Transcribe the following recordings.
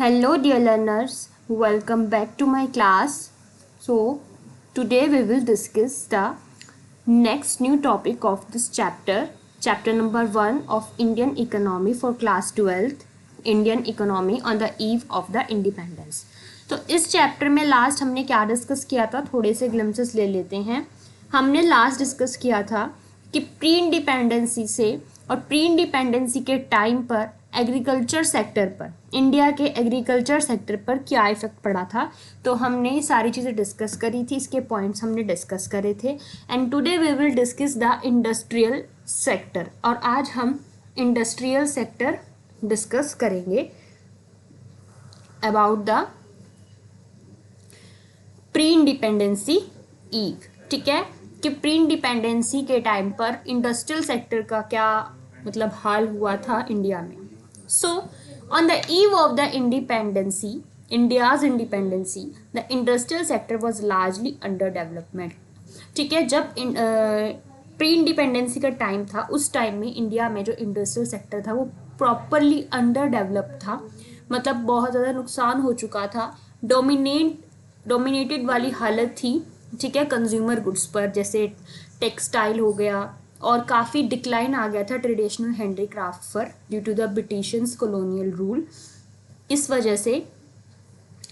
Hello dear learners, welcome back to my class. So today we will discuss the next new topic of this chapter number 1 of Indian economy for class 12th, Indian economy on the eve of the independence. तो इस chapter में last हमने क्या discuss किया था, थोड़े से glimpses ले लेते हैं. हमने लास्ट डिस्कस किया था कि प्री इंडिपेंडेंसी से और प्री इंडिपेंडेंसी के टाइम पर एग्रीकल्चर सेक्टर पर, इंडिया के एग्रीकल्चर सेक्टर पर क्या इफेक्ट पड़ा था. तो हमने सारी चीज़ें डिस्कस करी थी, इसके पॉइंट्स हमने डिस्कस करे थे. And today we will discuss the industrial sector, और आज हम इंडस्ट्रियल सेक्टर डिस्कस करेंगे about the pre independency eve. ठीक है, कि प्री इंडिपेंडेंसी के टाइम पर इंडस्ट्रियल सेक्टर का क्या मतलब हाल हुआ था इंडिया में. So on the eve of the independency, India's independency, the industrial sector was largely under development. ठीक है, जब प्री इंडिपेंडेंसी का टाइम था उस टाइम में इंडिया में जो इंडस्ट्रियल सेक्टर था वो प्रॉपरली अंडर डेवलप था. मतलब बहुत ज़्यादा नुकसान हो चुका था, डोमिनेटेड वाली हालत थी. ठीक है, कंज्यूमर गुड्स पर, जैसे टेक्सटाइल हो गया, और काफ़ी डिक्लाइन आ गया था ट्रेडिशनल हैंडीक्राफ्ट पर due to the Britishers colonial rule. इस वजह से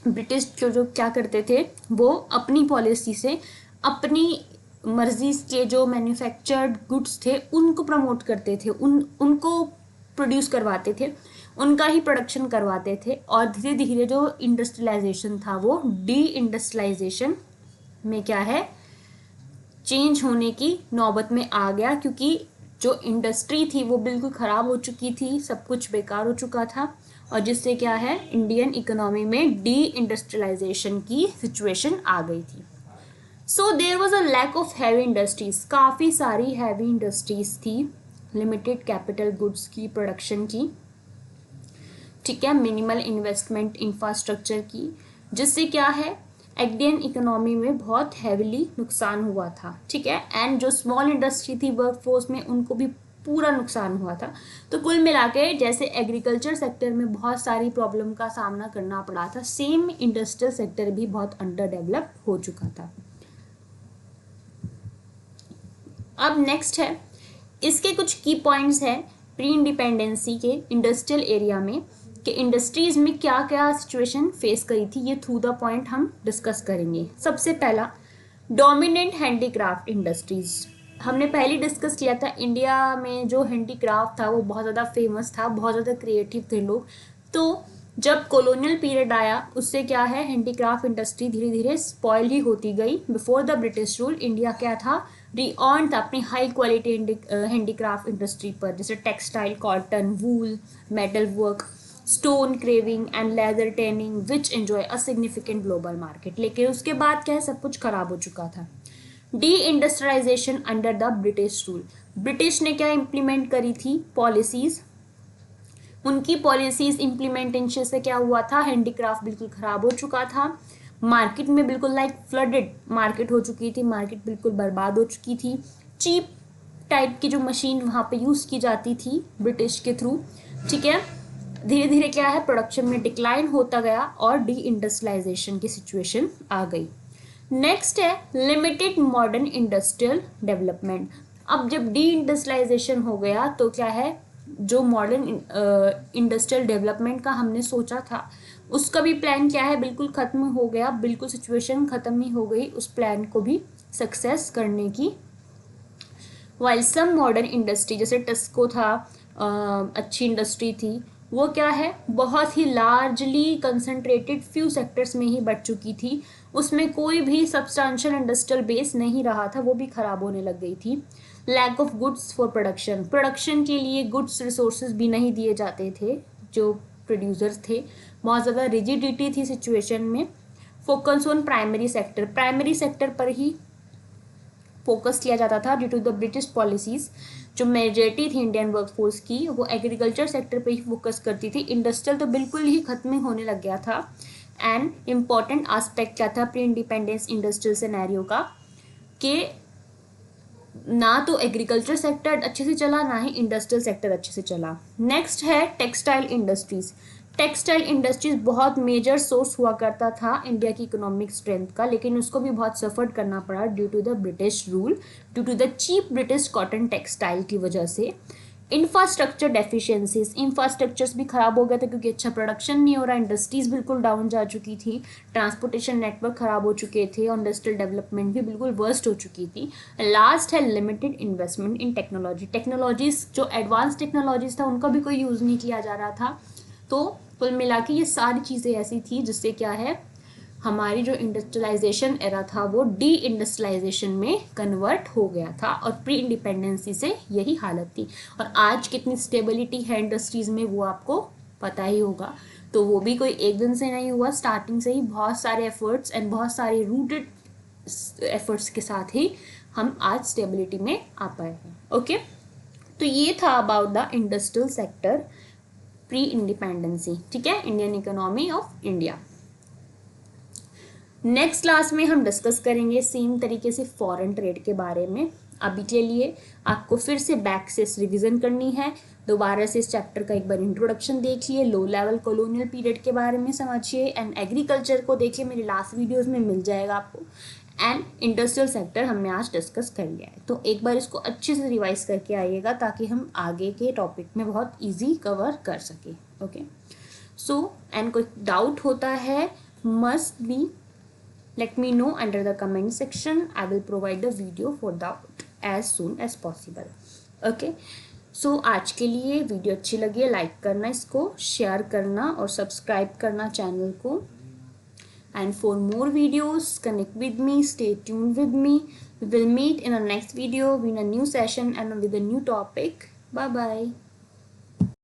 ब्रिटिश जो क्या करते थे, वो अपनी पॉलिसी से अपनी मर्जी के जो मैन्युफैक्चर्ड गुड्स थे उनको प्रमोट करते थे, उनको प्रोड्यूस करवाते थे, उनका ही प्रोडक्शन करवाते थे. और धीरे धीरे जो इंडस्ट्रियलाइजेशन था वो डी इंडस्ट्रियलाइजेशन में क्या है, चेंज होने की नौबत में आ गया, क्योंकि जो इंडस्ट्री थी वो बिल्कुल ख़राब हो चुकी थी, सब कुछ बेकार हो चुका था, और जिससे क्या है इंडियन इकोनॉमी में डी इंडस्ट्रियलाइजेशन की सिचुएशन आ गई थी. So there was a lack of heavy industries, काफ़ी सारी हैवी इंडस्ट्रीज थी, लिमिटेड कैपिटल गुड्स की प्रोडक्शन की. ठीक है, मिनिमल इन्वेस्टमेंट इंफ्रास्ट्रक्चर की, जिससे क्या है इंडियन इकोनॉमी में बहुत हैविली नुकसान हुआ था. ठीक है, एंड जो स्मॉल इंडस्ट्री थी वर्कफोर्स में उनको भी पूरा नुकसान हुआ था. तो कुल मिला के जैसे एग्रीकल्चर सेक्टर में बहुत सारी प्रॉब्लम का सामना करना पड़ा था, सेम इंडस्ट्रियल सेक्टर भी बहुत अंडर डेवलप हो चुका था. अब नेक्स्ट है, इसके कुछ की पॉइंट्स हैं प्री इंडिपेंडेंसी के इंडस्ट्रियल एरिया में, कि इंडस्ट्रीज में क्या क्या सिचुएशन फेस करी थी. ये थ्रू द पॉइंट हम डिस्कस करेंगे. सबसे पहला, डोमिनेंट हैंडीक्राफ्ट इंडस्ट्रीज. हमने पहले डिस्कस किया था, इंडिया में जो हैंडीक्राफ्ट था वो बहुत ज़्यादा फेमस था, बहुत ज़्यादा क्रिएटिव थे लोग. तो जब कॉलोनियल पीरियड आया उससे क्या है, हैंडीक्राफ्ट इंडस्ट्री धीरे धीरे स्पॉइल ही होती गई. Before the British rule India क्या था, रिऑर्न था अपनी हाई क्वालिटी हैंडीक्राफ्ट इंडस्ट्री पर, जैसे textile, cotton, wool, metal work, stone craving and leather tending, which enjoy a significant global market. लेकिन उसके बाद क्या है, सब कुछ खराब हो चुका था. Deindustrialization under the British rule, British ने क्या इम्प्लीमेंट करी थी पॉलिसीज. उनकी पॉलिसीज इम्प्लीमेंटेशन से क्या हुआ था, हैंडीक्राफ्ट बिल्कुल खराब हो चुका था. मार्केट में बिल्कुल लाइक फ्लडेड मार्केट हो चुकी थी, मार्केट बिल्कुल बर्बाद हो चुकी थी. चीप टाइप की जो मशीन वहाँ पे यूज़ की जाती थी ब्रिटिश के थ्रू. ठीक है, धीरे धीरे क्या है, प्रोडक्शन में डिक्लाइन होता गया और डी इंडस्ट्रियलाइजेशन की सिचुएशन आ गई. नेक्स्ट है लिमिटेड मॉडर्न इंडस्ट्रियल डेवलपमेंट. अब जब डी इंडस्ट्रियलाइजेशन हो गया तो क्या है, जो मॉडर्न इंडस्ट्रियल डेवलपमेंट का हमने सोचा था उसका भी प्लान क्या है, बिल्कुल ख़त्म हो गया, बिल्कुल सिचुएशन ख़त्म ही हो गई उस प्लान को भी सक्सेस करने की. वाइल सम मॉडर्न इंडस्ट्री जैसे टेस्को था, अच्छी इंडस्ट्री थी, वो क्या है बहुत ही लार्जली कंसंट्रेटेड फ्यू सेक्टर्स में ही बढ़ चुकी थी, उसमें कोई भी सब्सटेंशियल इंडस्ट्रियल बेस नहीं रहा था, वो भी ख़राब होने लग गई थी. Lack of goods for production के लिए गुड्स रिसोर्सेज भी नहीं दिए जाते थे जो प्रोड्यूसर्स थे, बहुत ज़्यादा रिजिडिटी थी सिचुएशन में. फोकस ऑन प्राइमरी सेक्टर पर ही फोकस किया जाता था due to the British policies. जो मेजॉरिटी थी इंडियन वर्कफोर्स की वो एग्रीकल्चर सेक्टर पे ही फोकस करती थी. इंडस्ट्रियल तो बिल्कुल ही खत्म होने लग गया था. एंड इम्पॉर्टेंट आस्पेक्ट क्या था प्री इंडिपेंडेंस इंडस्ट्रियल सिनेरियो का, कि ना तो एग्रीकल्चर सेक्टर अच्छे से चला, ना ही इंडस्ट्रियल सेक्टर अच्छे से चला. नेक्स्ट है टेक्सटाइल इंडस्ट्रीज. टेक्सटाइल इंडस्ट्रीज बहुत मेजर सोर्स हुआ करता था इंडिया की इकोनॉमिक स्ट्रेंथ का, लेकिन उसको भी बहुत सफ़र करना पड़ा due to the British rule, due to the cheap British cotton textile की वजह से। इंफ्रास्ट्रक्चर डेफिशिएंसीज, इंफ्रास्ट्रक्चर्स भी ख़राब हो गए थे क्योंकि अच्छा प्रोडक्शन नहीं हो रहा, इंडस्ट्रीज़ बिल्कुल डाउन जा चुकी थी, ट्रांसपोर्टेशन नेटवर्क ख़राब हो चुके थे और इंडस्ट्रियल डेवलपमेंट भी बिल्कुल वर्स्ट हो चुकी थी। लास्ट है लिमिटेड इन्वेस्टमेंट इन टेक्नोलॉजी, टेक्नोलॉजीज़ जो एडवांस टेक्नोलॉजीज़ था उनका भी कोई यूज़ नहीं किया जा रहा था। तो कुल मिला के ये सारी चीज़ें ऐसी थी जिससे क्या है, हमारी जो इंडस्ट्रियलाइजेशन एरा था वो डी इंडस्ट्रियलाइजेशन में कन्वर्ट हो गया था और प्री इंडिपेंडेंसी से यही हालत थी। और आज कितनी स्टेबिलिटी है इंडस्ट्रीज़ में वो आपको पता ही होगा। तो वो भी कोई एक दिन से नहीं हुआ, स्टार्टिंग से ही बहुत सारे एफर्ट्स एंड बहुत सारे रूटेड एफर्ट्स के साथ ही हम आज स्टेबिलिटी में आ पाए हैं। ओके, तो ये था about the industrial sector pre independency, ठीक है, Indian economy of India. Next class में हम डिस्कस करेंगे सेम तरीके से फॉरेन ट्रेड के बारे में। अभी के लिए आपको फिर से बैक से रिवीजन करनी है, दोबारा से इस चैप्टर का एक बार इंट्रोडक्शन देखिए, लो लेवल कॉलोनियल पीरियड के बारे में समझिए एंड एग्रीकल्चर को देखिए, मेरे लास्ट वीडियोस में मिल जाएगा आपको। एंड इंडस्ट्रियल सेक्टर हमने आज डिस्कस कर लिया है, तो एक बार इसको अच्छे से रिवाइज करके आइएगा ताकि हम आगे के टॉपिक में बहुत ईजी कवर कर सकें। ओके, सो एंड कोई डाउट होता है must be let me know under the comment section. I will provide the video for that as soon as possible. Okay, so आज के लिए वीडियो अच्छी लगी है लाइक करना, इसको शेयर करना और सब्सक्राइब करना चैनल को। And for more videos connect with me, stay tuned with me. We will meet in a next video with a new session and with a new topic. Bye bye.